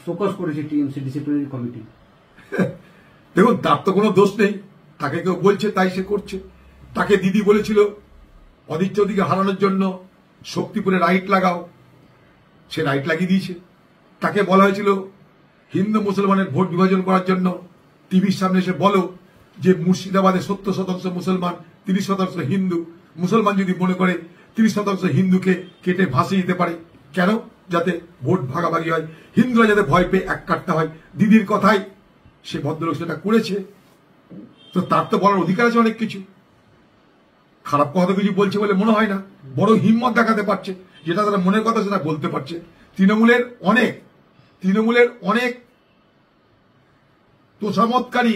Focus করেছে TMC disciplinary committee. দেখুন, তার তো কোনো দোষ নেই, তাকে কেউ বলছে তাই সে করছে। তাকে দিদি বলেছিল অধীর চৌধুরীকে হারানোর জন্য শক্তিপুরে রাইট লাগাও, সে রাইট লাগিয়ে দিয়েছে। তাকে বলা হয়েছিল হিন্দু মুসলমানের ভোট বিভাজন করার জন্য টিভির সামনে এসে বলো যে মুর্শিদাবাদে 70% মুসলমান, 30% হিন্দু। মুসলমান যদি মনে করে 30% হিন্দুকে কেটে ভাসিয়ে দিতে পারে, কেন? যাতে ভোট ভাগাভাগি হয়, হিন্দুরা যাতে ভয় পেয়ে এক কাটতে হয়। দিদির কথাই সে ভদ্রলোক সেটা করেছে, তো তার তো বলার অধিকার আছে অনেক কিছু। খারাপ কথা কিছু বলছে বলে মনে হয় না, বড় হিম্মত দেখাতে পারছে, যেটা তারা মনের কথা সেটা বলতে পারছে। তৃণমূলের অনেক তোষামতকারী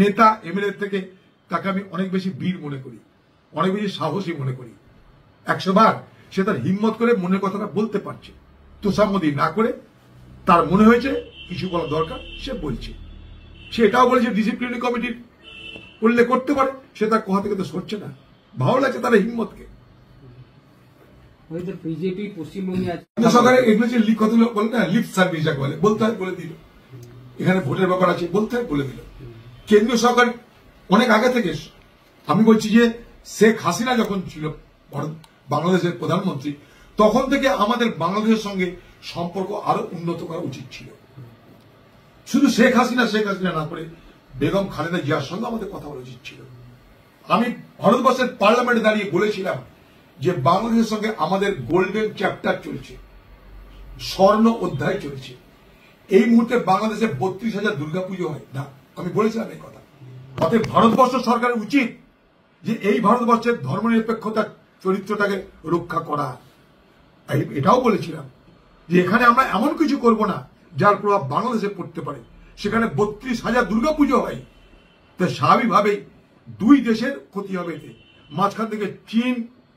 নেতা এমএলএ থেকে তাকে আমি অনেক বেশি বীর মনে করি, অনেক বেশি সাহসী মনে করি। 100 বার সে তার হিম্মত করে মনের কথাটা বলতে পারছে, তোষামতি না করে। তার মনে হয়েছে কিছু বলা দরকার, সে বলছে। সে এটাও বলেছে ডিসিপ্লিনারি কমিটির উল্লেখ করতে পারে, সে তার কথা থেকে তো সরছে না। ভালো লাগছে তার হিম্মতকে। বিজেপি পশ্চিমবঙ্গে সরকারের এগুলো যে কতগুলো বলে না, লিপ সার্ভিস যাকে বলে, বলতে হয় বলে দিল। এখানে ভোটের ব্যাপার আছে, বলতে হয় বলে দিল। কেন্দ্রীয় সরকার অনেক আগে থেকে, আমি বলছি যে শেখ হাসিনা যখন ছিল বাংলাদেশের প্রধানমন্ত্রী, তখন থেকে আমাদের বাংলাদেশের সঙ্গে সম্পর্ক আরো উন্নত করা উচিত ছিল। শুধু শেখ হাসিনা না করে বেগম খালেদা জিয়ার সঙ্গে আমাদের কথা বলা উচিত ছিল। আমি ভারতবর্ষের পার্লামেন্টে দাঁড়িয়ে বলেছিলাম যে বাংলাদেশের সঙ্গে আমাদের গোল্ডেন চ্যাপ্টার চলছে, স্বর্ণ অধ্যায় চলছে। এই মুহূর্তে বাংলাদেশে 32,000 দুর্গাপুজো হয় না, আমি বলেছিলাম এই কথা। অতএব ভারতবর্ষ সরকারের উচিত যে এই ভারতবর্ষের ধর্মনিরপেক্ষতার চরিত্রটাকে রক্ষা করা। এটাও বলেছিলাম যে এখানে আমরা এমন কিছু করব না যার প্রভাব বাংলাদেশে পড়তে পারে। সেখানে 32,000 দুর্গাপুজো হয়, তো স্বাভাবিকভাবেই দুই দেশের ক্ষতি হবে। এতে মাঝখান থেকে চীন,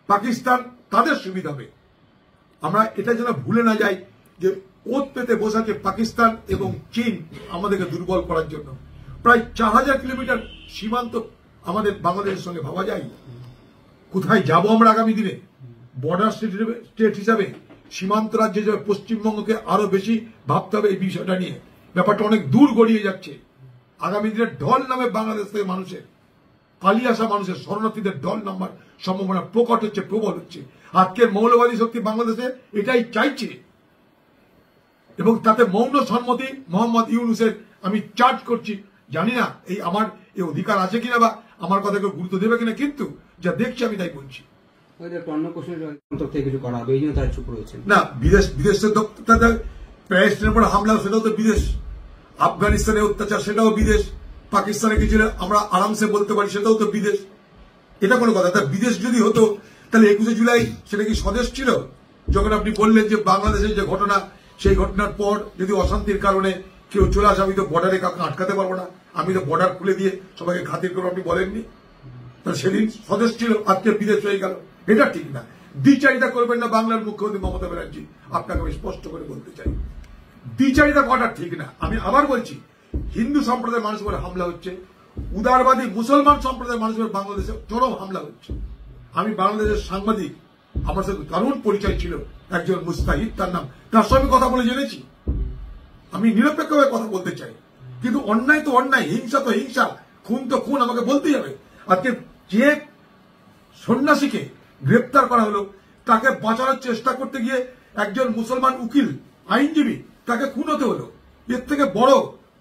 পাকিস্তান, তাদের সুবিধা হবে। আমরা এটা যেন ভুলে না যাই যে ওত পেতে বসাকে পাকিস্তান এবং চীন আমাদেরকে দুর্বল করার জন্য। প্রায় 4000 কিলোমিটার সীমান্ত আমাদের বাংলাদেশের সঙ্গে ভাবা যায়। কোথায় যাব আমরা আগামী দিনে? বর্ডার স্টেট হিসাবে, সীমান্ত রাজ্য হিসাবে পশ্চিমবঙ্গকে আরো বেশি ভাবতে হবে এই বিষয়টা নিয়ে। ব্যাপারটা অনেক দূর গড়িয়ে যাচ্ছে। আগামী দিনে ঢল নামে বাংলাদেশ থেকে মানুষের, পালিয়ে আসা মানুষের, শরণার্থীদের ঢল নামার সম্ভাবনা প্রকট হচ্ছে, প্রবল হচ্ছে। আজকের মৌলবাদী শক্তি বাংলাদেশে এটাই চাইছে, এবং তাতে মৌন সম্মতি মোহাম্মদ ইউনূসের আমি চার্জ করছি। জানি না আমার এই অধিকার আছে কিনা বা আমার কথাকে গুরুত্ব দেবে কিনা, কিন্তু যা দেখছি আমি তাই বলছি। না, বিদেশের প্যালেস্টাইনের উপর হামলা, সেটাও তো বিদেশ। আফগানিস্তানের অত্যাচার, সেটাও বিদেশ। পাকিস্তানে কিছু আমরা আরামসে বলতে পারি, সেটাও তো বিদেশ। এটা কোনো কথা? তা বিদেশ যদি হতো তাহলে 21শে জুলাই সেটা কি স্বদেশ ছিল? যখন আপনি বললেন যে বাংলাদেশের যে ঘটনা, সেই ঘটনার পর যদি অশান্তির কারণে কেউ চলে আসে, আমি তো বর্ডারে কাউকে আটকাতে পারবো না, আমি তো বর্ডার খুলে দিয়ে সবাইকে খাতির করবো, আপনি বলেননি? তাহলে সেদিন স্বদেশ ছিল, আজকে বিদেশ হয়ে গেল। এটা ঠিক না। দ্বিচারিতা করবেন না বাংলার মুখ্যমন্ত্রী মমতা ব্যানার্জি, আপনাকে আমি স্পষ্ট করে বলতে চাই। দ্বিচারিতা করাটা ঠিক না। আমি আবার বলছি, হিন্দু সম্প্রদায়ের মানুষের উপর হামলা হচ্ছে, উদারবাদী মুসলমান সম্প্রদায়ের মানুষের বাংলাদেশে চরম হামলা হচ্ছে। আমি বাংলাদেশের সাংবাদিক, আমার সাথে দারুণ পরিচয় ছিল একজন মুস্তাহিদ, তার নাম, তার সঙ্গে কথা বলে জেনেছি। আমি নিরপেক্ষভাবে কথা বলতে চাই, কিন্তু অন্যায় তো অন্যায়, হিংসা তো হিংসা, খুন তো খুন, আমাকে বলতেই হবে। আজকে যে সন্ন্যাসীকে গ্রেপ্তার করা হলো, তাকে বাঁচানোর চেষ্টা করতে গিয়ে একজন মুসলমান উকিল, আইনজীবী, তাকে খুন হতে হলো। এর থেকে বড়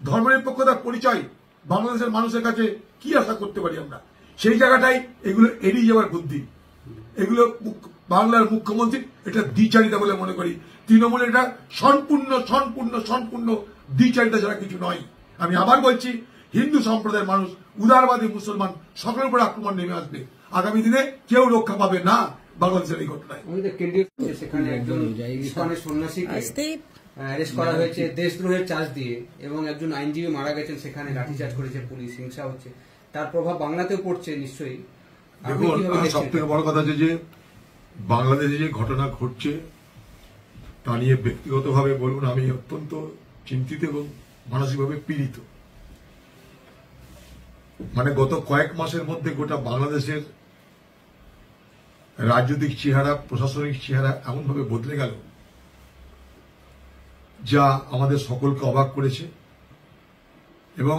ধর্মনিরপেক্ষতার পরিচয় বাংলাদেশের মানুষের কাছে কি আশা করতে পারি আমরা? সেই জায়গাটাই এগুলো এড়িয়ে যাওয়ার বুদ্ধি। এগুলো বাংলার মুখ্যমন্ত্রী এটা দ্বিচারিতা বলে মনে করি। তৃণমূলের এটা সম্পূর্ণ দ্বিচারিতা ছাড়া কিছু নয়। আমি আবার বলছি, হিন্দু সম্প্রদায়ের মানুষ, উদারবাদী মুসলমান, সকলের উপরে আক্রমণ নেমে আসবে। আগামী দিনে কেউ রক্ষা পাবে না বাংলাদেশের এই ঘটনায়। সেখানে একজন সন্ন্যাসীকে অ্যারেস্ট করা হয়েছে দেশদ্রোহের চার্জ দিয়ে, এবং একজন আইনজীবী মারা গেছেন, সেখানে লাঠিচার্জ করেছে পুলিশ, হিংসা হচ্ছে। তার প্রভাব বাংলাতেও পড়ছে নিশ্চয়ই। দেখুন, সব থেকে বড় কথা হচ্ছে যে বাংলাদেশে যে ঘটনা ঘটছে তা নিয়ে ব্যক্তিগতভাবে বলুন, আমি অত্যন্ত চিন্তিত এবং মানসিকভাবে পীড়িত। মানে গত কয়েক মাসের মধ্যে গোটা বাংলাদেশের রাজনৈতিক চেহারা, প্রশাসনিক চেহারা এমনভাবে বদলে গেল যা আমাদের সকলকে অবাক করেছে এবং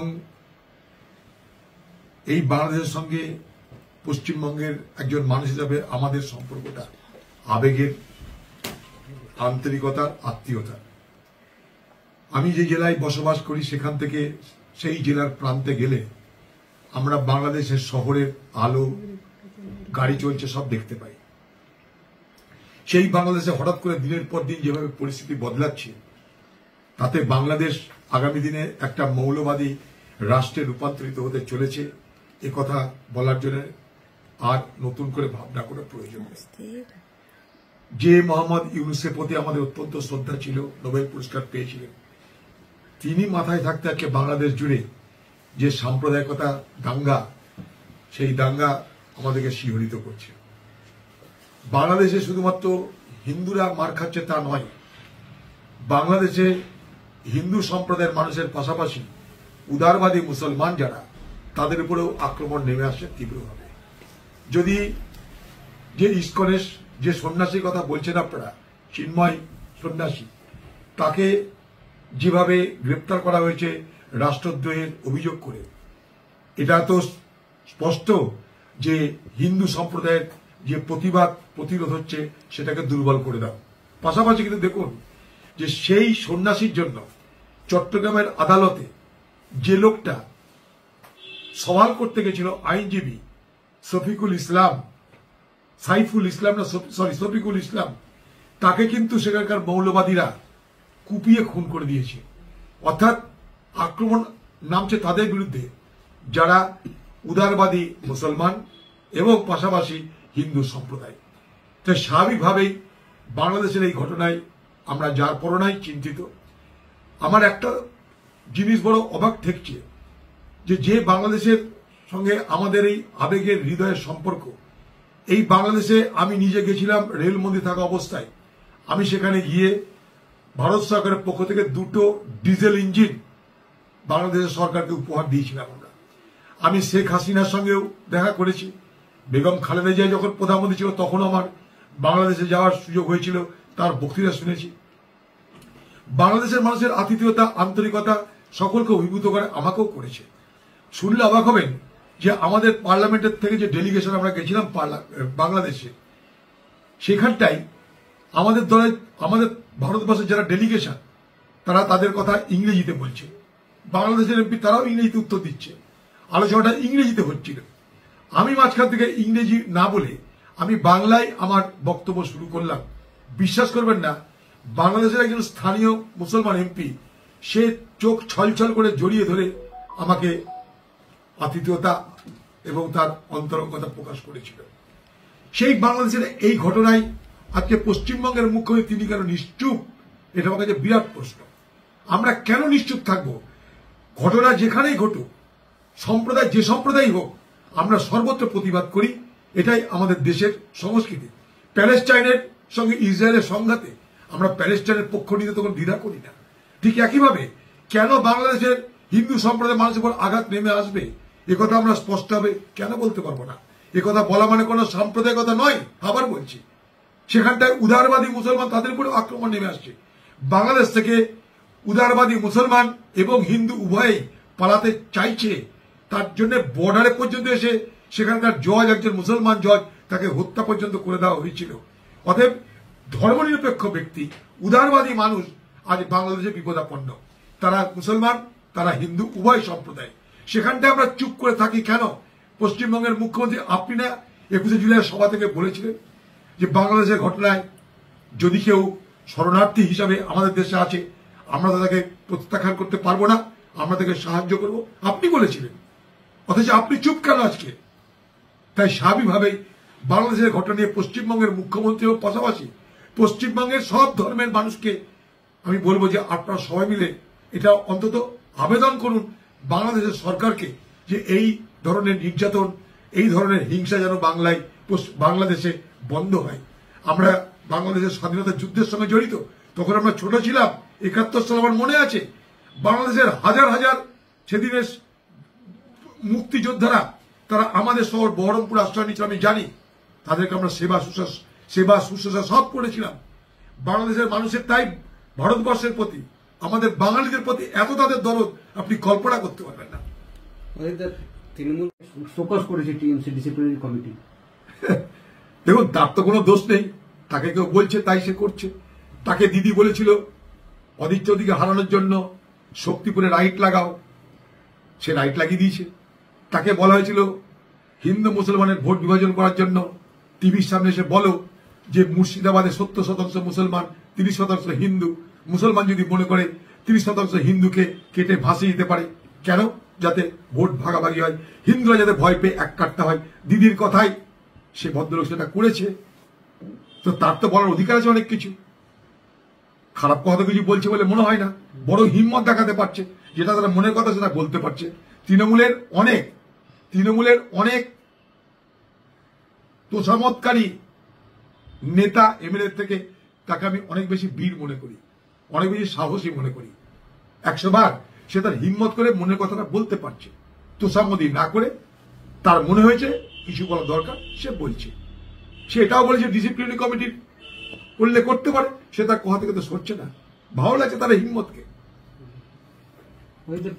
এই বাংলাদেশের সঙ্গে পশ্চিমবঙ্গের একজন মানুষ হিসাবে আমাদের সম্পর্কটা আবেগের, আন্তরিকতার, আত্মীয়তার। আমি যে জেলায় বসবাস করি সেখান থেকে সেই জেলার প্রান্তে গেলে আমরা বাংলাদেশের শহরের আলো, গাড়ি চলছে সব দেখতে পাই। সেই বাংলাদেশে হঠাৎ করে দিনের পর দিন যেভাবে পরিস্থিতি বদলাচ্ছে, তাতে বাংলাদেশ আগামী দিনে একটা মৌলবাদী রাষ্ট্রে রূপান্তরিত হতে চলেছে, একথা বলার জন্য আর নতুন করে ভাবনা করার প্রয়োজন নেই। যে মোহাম্মদ ইউনূসের প্রতি আমাদের অত্যন্ত শ্রদ্ধা ছিল, নোবেল পুরস্কার পেয়েছিলেন, তিনি মাথায় থাকতে আজকে বাংলাদেশ জুড়ে যে সাম্প্রদায়িকতা দাঙ্গা, সেই দাঙ্গা আমাদেরকে শিহরিত করছে। বাংলাদেশে শুধুমাত্র হিন্দুরা মার খাচ্ছে তা নয়, বাংলাদেশে হিন্দু সম্প্রদায়ের মানুষের পাশাপাশি উদারবাদী মুসলমান যারা, তাদের উপরেও আক্রমণ নেমে আসে তীব্রভাবে। যদি যে ইস্কনের যে সন্ন্যাসীর কথা বলছেন আপনারা, চিন্ময় সন্ন্যাসী, তাকে যেভাবে গ্রেপ্তার করা হয়েছে রাষ্ট্রদ্রোহের অভিযোগ করে, এটা তো স্পষ্ট যে হিন্দু সম্প্রদায়ের যে প্রতিরোধ হচ্ছে সেটাকে দুর্বল করে দাও। পাশাপাশি কিন্তু দেখুন যে সেই সন্ন্যাসীর জন্য চট্টগ্রামের আদালতে যে লোকটা সওয়াল করতে গেছিল, আইনজীবী শফিকুল ইসলাম, শফিকুল ইসলাম, তাকে কিন্তু সেখানকার মৌলবাদীরা কুপিয়ে খুন করে দিয়েছে। অর্থাৎ আক্রমণ নামছে তাদের বিরুদ্ধে যারা উদারবাদী মুসলমান এবং পাশাপাশি হিন্দু সম্প্রদায়। তাই স্বাভাবিকভাবেই বাংলাদেশের এই ঘটনায় আমরা যার পরনাই চিন্তিত। আমার একটা জিনিস বড় অবাক ঠেকছে যে বাংলাদেশের সঙ্গে আমাদের এই আবেগের হৃদয়ের সম্পর্ক, এই বাংলাদেশে আমি নিজে গেছিলাম রেলমন্ত্রী থাকা অবস্থায়। আমি সেখানে গিয়ে ভারত সরকারের পক্ষ থেকে 2টো ডিজেল ইঞ্জিন বাংলাদেশের সরকারকে উপহার দিয়েছিলাম আমরা। আমি শেখ হাসিনার সঙ্গেও দেখা করেছি, বেগম খালেদা জিয়া যখন প্রধানমন্ত্রী ছিল তখন আমার বাংলাদেশে যাওয়ার সুযোগ হয়েছিল, তার বক্তৃতা শুনেছি। বাংলাদেশের মানুষের আতিথেয়তা, আন্তরিকতা সকলকে অভিভূত করে, আমাকেও করেছে। শুনলে অবাক হবেন যে আমাদের পার্লামেন্টের থেকে যে ডেলিগেশন আমরা গেছিলাম বাংলাদেশে, সেখানটাই আমাদের দলে, আমাদের ভারতবর্ষের যারা ডেলিগেশন, তারা তাদের কথা ইংরেজিতে বলছে, বাংলাদেশের এমপি তারাও ইংরেজিতে উত্তর দিচ্ছে, আলোচনাটা ইংরেজিতে হচ্ছিল। আমি মাঝখান থেকে ইংরেজি না বলে আমি বাংলায় আমার বক্তব্য শুরু করলাম। বিশ্বাস করবেন না, বাংলাদেশের একজন স্থানীয় মুসলমান এমপি, সে চোখ ছলছল করে জড়িয়ে ধরে আমাকে আতিথেয়তা এবং তার অন্তরঙ্গতা প্রকাশ করেছিল। সেই বাংলাদেশের এই ঘটনায় আজকে পশ্চিমবঙ্গের মুখ্যমন্ত্রী তিনি কেন নিশ্চুপ, এটা আমার কাছে বিরাট প্রশ্ন। আমরা কেন নিশ্চুপ থাকব? ঘটনা যেখানেই ঘটুক, সম্প্রদায় যে সম্প্রদায় হোক, আমরা সর্বত্র প্রতিবাদ করি, এটাই আমাদের দেশের সংস্কৃতি। প্যালেস্টাইনের সঙ্গে ইসরায়েলের সংঘাতে আমরা প্যালেস্টাইনের পক্ষ নিতে তখন দ্বিধা করি না। ঠিক একইভাবে কেন বাংলাদেশের হিন্দু সম্প্রদায়ের মানুষের উপর আঘাত নেমে আসবে, একথা আমরা স্পষ্টভাবে কেন বলতে পারবো না? একথা বলা মানে কোনো সাম্প্রদায়িকতা নয়। আবার বলছি, সেখানটায় উদারবাদী মুসলমান, তাদের উপরেও আক্রমণ নেমে আসছে। বাংলাদেশ থেকে উদারবাদী মুসলমান এবং হিন্দু উভয়ই পালাতে চাইছে, তার জন্য বর্ডারে পর্যন্ত এসে সেখানকার জজ, একজন মুসলমান জজ, তাকে হত্যা পর্যন্ত করে দেওয়া হয়েছিল। অতএব ধর্মনিরপেক্ষ ব্যক্তি, উদারবাদী মানুষ আজ বাংলাদেশে বিপদাপন্ন। তারা মুসলমান, তারা হিন্দু, উভয় সম্প্রদায়। সেখানটায় আমরা চুপ করে থাকি কেন? পশ্চিমবঙ্গের মুখ্যমন্ত্রী আপনি না 21শে জুলাই সভা থেকে বলেছিলেন যে বাংলাদেশের ঘটনায় যদি কেউ শরণার্থী হিসাবে আমাদের দেশে আছে, আমরা তাদেরকে প্রত্যাখ্যান করতে পারবো না, আমরা তাকে সাহায্য করব, আপনি বলেছিলেন। অথচ আপনি চুপ কেন আজকে? তাই স্বাভাবিকভাবেই বাংলাদেশের ঘটনা নিয়ে পশ্চিমবঙ্গের মুখ্যমন্ত্রীর পাশাপাশি পশ্চিমবঙ্গের সব ধর্মের মানুষকে আমি বলবো যে আপনারা সবাই মিলে এটা অন্তত আবেদন করুন বাংলাদেশের সরকারকে, যে এই ধরনের নির্যাতন, এই ধরনের হিংসা যেন বাংলাদেশে বন্ধ হয়। আমরা বাংলাদেশের স্বাধীনতা যুদ্ধের সঙ্গে জড়িত, তখন আমরা ছোট ছিলাম। 71 সাল আমার মনে আছে, বাংলাদেশের হাজার হাজার সেদিনের মুক্তিযোদ্ধারা, তারা আমাদের শহর বহরমপুর আশ্রয় নিয়েছিল, আমি জানি। তাদেরকে আমরা সেবা শুশ্রূষা সব করেছিলাম। বাংলাদেশের মানুষের তাই ভারতবর্ষের প্রতি, আমাদের বাঙালিদের প্রতি এত তাদের দরদ আপনি কল্পনা করতে পারবেন না। তৃণমূল ফোকাস করেছে টিএমসি ডিসিপ্লিনারি কমিটি। দেখুন, তার তো কোনো দোষ নেই, তাকে কেউ বলছে তাই সে করছে। তাকে দিদি বলেছিল অদিত্য চৌধুরীকে হারানোর জন্য শক্তিপুরে রাইট লাগাও, সে রাইট লাগিয়ে দিয়েছে। তাকে বলা হয়েছিল হিন্দু মুসলমানের ভোট বিভাজন করার জন্য টিভির সামনে এসে বলো যে মুর্শিদাবাদে 70% মুসলমান, 30% হিন্দু। মুসলমান যদি মনে করে 30% হিন্দুকে কেটে ভাসিয়ে দিতে পারে, কেন? যাতে ভোট ভাগাভাগি হয়, হিন্দুরা যাতে ভয় পেয়ে এক কাটতে হয়। দিদির কথাই সে ভদ্রলোক সেটা করেছে, তো তার তো বলার অধিকার আছে অনেক কিছু। খারাপ কথা কিছু বলছে বলে মনে হয় না, বড় হিম্মত দেখাতে পারছে, যেটা তারা মনের কথা সেটা বলতে পারছে। তৃণমূলের অনেক তোষামতকারী নেতা এমএলএ থেকে তাকে আমি অনেক বেশি বীর মনে করি, অনেক বেশি সাহসী মনে করি। 100 বার সে তার হিম্মত করে মনের কথাটা বলতে পারছে, তোষামতি না করে। তার মনে হয়েছে কিছু বলা দরকার, সে বলছে। সে এটাও বলেছে ডিসিপ্লিনারি কমিটির করলে করতে পারে, সে তার কথা থেকে তো সরছে না। ভালো লাগছে তার হিম্মতকে।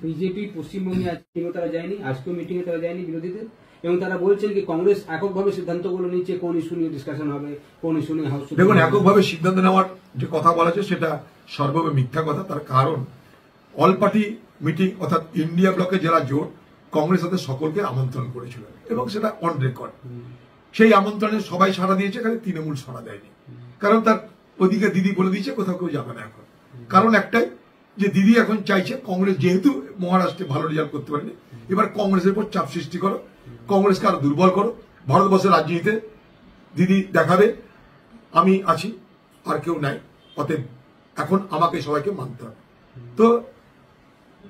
বিজেপি পশ্চিমবঙ্গে আজকেও তারা যায়নি, আজকেও মিটিং এ তারা যায়নি বিরোধীদের, এবং তারা বলছেন কি কংগ্রেস এককভাবে সিদ্ধান্তগুলো নিচ্ছে, কোন ইস্যু নিয়ে ডিসকাশন হবে, কোন ইস্যু নিয়ে হাউস। দেখুন, এককভাবে সিদ্ধান্ত নেওয়ার যে কথা বলা হচ্ছে সেটা সর্ববে মিথ্যা কথা। তার কারণ অল পার্টি মিটিং অর্থাৎ ইন্ডিয়া ব্লকে যারা জোট, কংগ্রেস তাদের সকলকে আমন্ত্রণ করেছিল এবং সেটা অন রেকর্ড। সেই আমন্ত্রণে সবাই সাড়া দিয়েছে, খালি তৃণমূল সাড়া দেয়নি। কারণ তার ওদিকে দিদি বলে দিয়েছে কোথাও কেউ যাবে না এখন। কারণ একটাই, যে দিদি এখন চাইছে কংগ্রেস যেহেতু মহারাষ্ট্রে ভালো রেজাল্ট করতে পারেনি, এবার কংগ্রেসের উপর চাপ সৃষ্টি করো, কংগ্রেসকে আরো দুর্বল করো। ভারতবর্ষের রাজনীতিতে দিদি দেখাবে আমি আছি, আর কেউ নাই, অতএব এখন আমাকে সবাইকে মানতে হবে। তো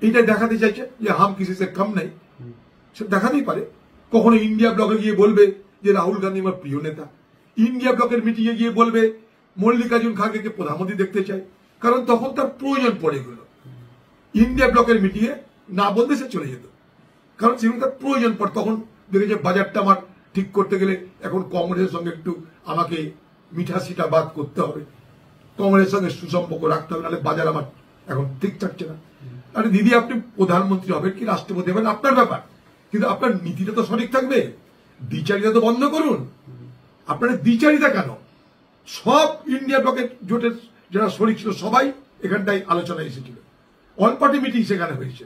এইটা দেখাতে চাইছে যে হাম কিসি সে কম নেই, সে দেখাতেই পারে। কখনো ইন্ডিয়া ব্লকে গিয়ে বলবে যে রাহুল গান্ধী আমার প্রিয় নেতা, ইন্ডিয়া ব্লকের মিটিং এ গিয়ে বলবে মল্লিকার্জুন খাড়গেকে প্রধানমন্ত্রী দেখতে চাই, কারণ তখন তার প্রয়োজন পড়ে গেল। ইন্ডিয়া ব্লকের মিটিং এ না বলতে সে চলে যেত, কারণ সেখানে তার প্রয়োজন পড়ে। তখন দেখেছে বাজারটা আমার ঠিক করতে গেলে এখন কংগ্রেসের সঙ্গে একটু আমাকে মিঠা সিটা বাদ করতে হবে, কংগ্রেসের সঙ্গে সুসম্পর্ক রাখতে হবে, নাহলে বাজার আমার এখন ঠিক থাকছে না। আরে দিদি, আপনি প্রধানমন্ত্রী হবেন কি রাষ্ট্রপতি হবেন আপনার ব্যাপার, কিন্তু আপনার নীতিটা তো সঠিক থাকবে। দ্বিচারিতা তো বন্ধ করুন। আপনার দ্বিচারিতা কেন? সব ইন্ডিয়া ব্লকের জোটের যারা শরিক ছিল সবাই এখানটাই আলোচনায় এসেছিল, অল পার্টি মিটিং সেখানে হয়েছে।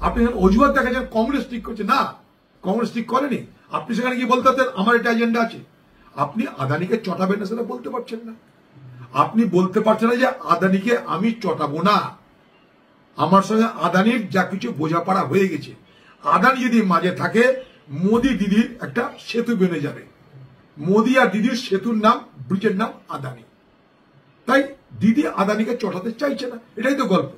আপনি অজুহাত দেখাচ্ছেন কংগ্রেস ঠিক করছে, না, কংগ্রেস ঠিক করেনি। আপনি সেখানে গিয়ে বলতে পারতেন আমার এটা এজেন্ডা আছে। আপনি আদানিকে চটাবেন না সেটা বলতে পারছেন না। আপনি বলতে পারছেন না যে আদানিকে আমি চটাবো না, আমার সঙ্গে আদানির যা কিছু বোঝাপড়া হয়ে গেছে। আদানি যদি মাঝে থাকে, মোদি দিদির একটা সেতু বেনে যাবে। মোদি আর দিদির সেতুর নাম, ব্রিজের নাম আদানি। তাই দিদি আদানিকে চটাতে চাইছে না, এটাই তো গল্প।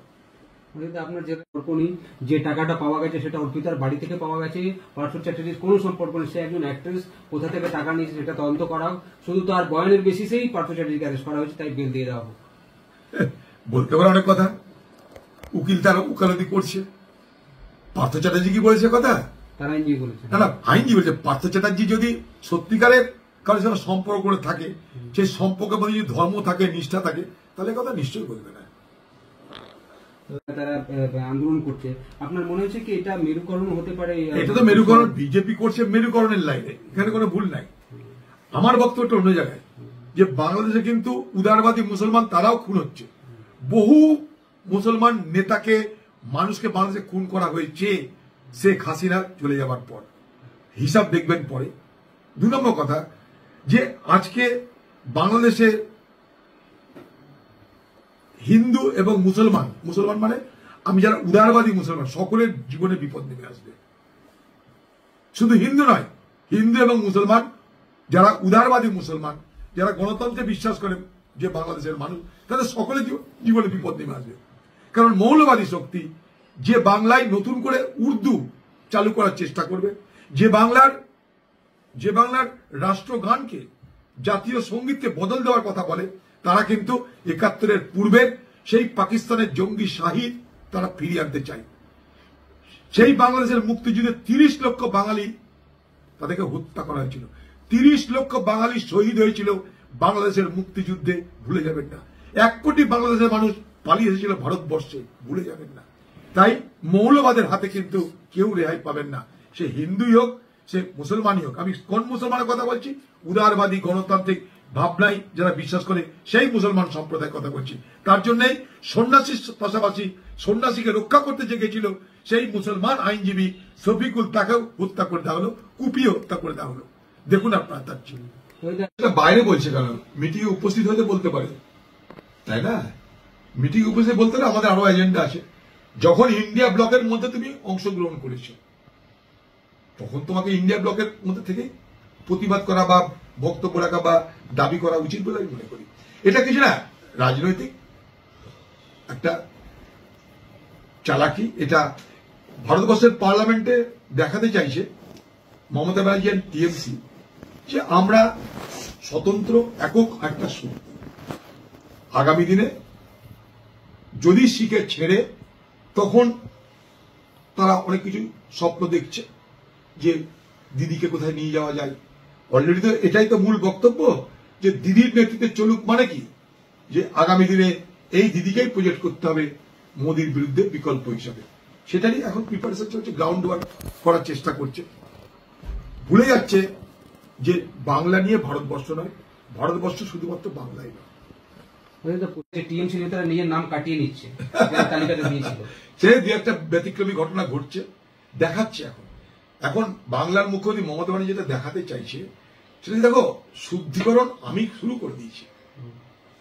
আপনার যে কল্পনি যে টাকাটা পাওয়া গেছে সেটা অর্পিতার বাড়ি থেকে পাওয়া গেছে, পার্থ চ্যাটার্জির কোনো সম্পর্ক নেই, সে একজন অ্যাক্ট্রেস, কোথা থেকে টাকা নিয়েছে সেটা তদন্ত করা হোক, শুধু তার বয়ানের বেসিসেই পার্থ চ্যাটার্জিকে অ্যারেস্ট করা হয়েছে, তাই বেল দিয়ে দেওয়া হোক। বলতে পারে অনেক কথা, উকিল তারা উকালতি করছে। পার্থ চ্যাটার্জি কি বলেছে কথা? তার আইনজীবী বলেছে, না আইনজীবী বলেছে। পার্থ চ্যাটার্জি যদি সত্যিকারের কারোর সাথে সম্পর্ক করে থাকে, সেই সম্পর্কের মধ্যে যদি ধর্ম থাকে, নিষ্ঠা থাকে, তাহলে কথা নিশ্চয়ই বলবে না। তারা আন্দোলন করছে, আপনার মনে হচ্ছে কি এটা মেরুকরণ হতে পারে? এটা তো মেরুকরণ, বিজেপি করছে মেরুকরণের লাইনে, এখানে কোনো ভুল নাই। আমার বক্তব্যটা অন্য জায়গায়, যে বাংলাদেশে কিন্তু উদারবাদী মুসলমান তারাও খুন হচ্ছে। বহু মুসলমান নেতাকে, মানুষকে বাংলাদেশে খুন করা হয়েছে শেখ হাসিনা চলে যাবার পর। হিসাব দেখবেন পরে। 2 নম্বর কথা, যে আজকে বাংলাদেশে হিন্দু এবং মুসলমান, মুসলমান মানে আমি যারা উদারবাদী মুসলমান, সকলের জীবনে বিপদ নেমে আসবে। শুধু হিন্দু নয়, হিন্দু এবং মুসলমান যারা উদারবাদী মুসলমান, যারা গণতন্ত্রে বিশ্বাস করেন যে বাংলাদেশের মানুষ, তাদের সকলের জীবনে বিপদ নেমে আসবে। কারণ মৌলবাদী শক্তি যে বাংলায় নতুন করে উর্দু চালু করার চেষ্টা করবে, যে বাংলার রাষ্ট্রগানকে, জাতীয় সঙ্গীতকে বদল দেওয়ার কথা বলে, তারা কিন্তু 71-এর পূর্বের সেই পাকিস্তানের জঙ্গি শাহিদ তারা ফিরিয়ে আনতে চায়। সেই বাংলাদেশের মুক্তিযুদ্ধে 30 লক্ষ বাঙালি তাদেরকে হত্যা করা হয়েছিল। 30 লক্ষ বাঙালি শহীদ হয়েছিল বাংলাদেশের মুক্তিযুদ্ধে, ভুলে যাবেন না। 1 কোটি বাংলাদেশের মানুষ পালিয়ে এসেছিল ভারতবর্ষে, ভুলে যাবেন না। তাই মৌলবাদের হাতে কিন্তু কেউ রেহাই পাবেন না, সে হিন্দুই হোক, সে মুসলমানই হোক। আমি কোন মুসলমানের কথা বলছি? উদারবাদী গণতান্ত্রিক ভাবনায় যারা বিশ্বাস করে সেই মুসলমান সম্প্রদায়ের কথা বলছি। তার জন্যই সন্ন্যাসীর পাশাপাশি সন্ন্যাসীকে রক্ষা করতে যে গেছিল সেই মুসলমান আইনজীবী শফিকুল, তাকেও হত্যা করে দেওয়া হলো, কুপিয়ে হত্যা করে দেওয়া হলো। দেখুন আপনারা, তার জন্য বাইরে বলছে কেন? মিটিং এ উপস্থিত হতে বলতে পারে, তাই না? মিটিং এ উপস্থিত বলতে হলে আমাদের আরো এজেন্ডা আছে। যখন ইন্ডিয়া ব্লকের মধ্যে তুমি অংশগ্রহণ করেছো, তখন তোমাকে ইন্ডিয়া ব্লকের মধ্যে থেকে প্রতিবাদ করা বা বক্তব্য রাখা বা দাবি করা উচিত বলে আমি মনে করি। এটা কিছু না, রাজনৈতিক একটা চালাকি। এটা ভারতবর্ষের পার্লামেন্টে দেখাতে চাইছে মমতা ব্যানার্জি আর টিএমসি যে আমরা স্বতন্ত্র একক একটা শক্তি। আগামী দিনে যদি শিখে ছেড়ে, তখন তারা অনেক কিছু স্বপ্ন দেখছে যে দিদিকে কোথায় নিয়ে যাওয়া যায়। অলরেডি তো এটাই তো মূল বক্তব্য, যে দিদির নেতৃত্বে চলুক, মানে কি যে আগামী দিনে এই দিদিকেই প্রজেক্ট করতে হবে মোদির বিরুদ্ধে বিকল্প হিসাবে। সেটারই এখন প্রিপারেশন চলছে, গ্রাউন্ড ওয়ার্ক করার চেষ্টা করছে। ভুলে যাচ্ছে যে বাংলা নিয়ে ভারতবর্ষ নয়, ভারতবর্ষ শুধুমাত্র বাংলাই নয়। টিএমসি নেতারা নিজের নাম কাটিয়ে নিচ্ছে তালিকাতে দিয়েছিল, সে দু একটা ব্যতিক্রমী ঘটনা ঘটছে, দেখাচ্ছে। এখন বাংলার মুখ্যমন্ত্রী মমতা ব্যানার্জি যেটা দেখাতে চাইছে সেটা দেখো, শুদ্ধিকরণ আমি শুরু করে দিয়েছি,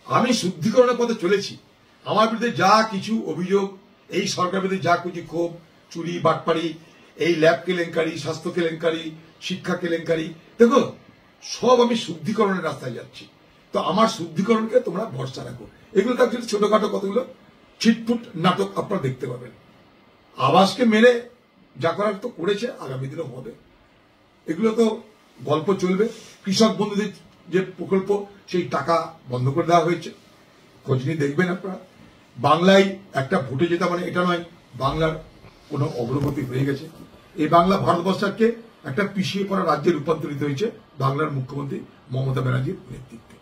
আমি শুদ্ধিকরণের পথে চলেছি। আমার বিরুদ্ধে যা কিছু অভিযোগ, এই সরকারের বিরুদ্ধে যা কিছু ক্ষোভ, চুরি বাটপাড়ি, এই ল্যাব কেলেঙ্কারি, স্বাস্থ্য কেলেঙ্কারি, শিক্ষা কেলেঙ্কারি, দেখো সব আমি শুদ্ধিকরণের রাস্তায় যাচ্ছি। তো আমার শুদ্ধিকরণকে তোমরা ভরসা রাখো। এগুলো তার ছোটখাটো কতগুলো ছিটফুট নাটক আপনারা দেখতে পাবেন। আবাসকে মেরে যা করার তো করেছে, আগামী দিনে হবে। এগুলো তো গল্প চলবে। কৃষক বন্ধুদের যে প্রকল্প, সেই টাকা বন্ধ করে দেওয়া হয়েছে, খোঁজ নিয়ে দেখবেন আপনারা। বাংলায় একটা ভোটে জেতা মানে এটা নয় বাংলার কোনো অগ্রগতি হয়ে গেছে। এই বাংলা ভারতবর্ষকে একটা পিছিয়ে পড়া রাজ্যে রূপান্তরিত হয়েছে বাংলার মুখ্যমন্ত্রী মমতা ব্যানার্জির নেতৃত্বে।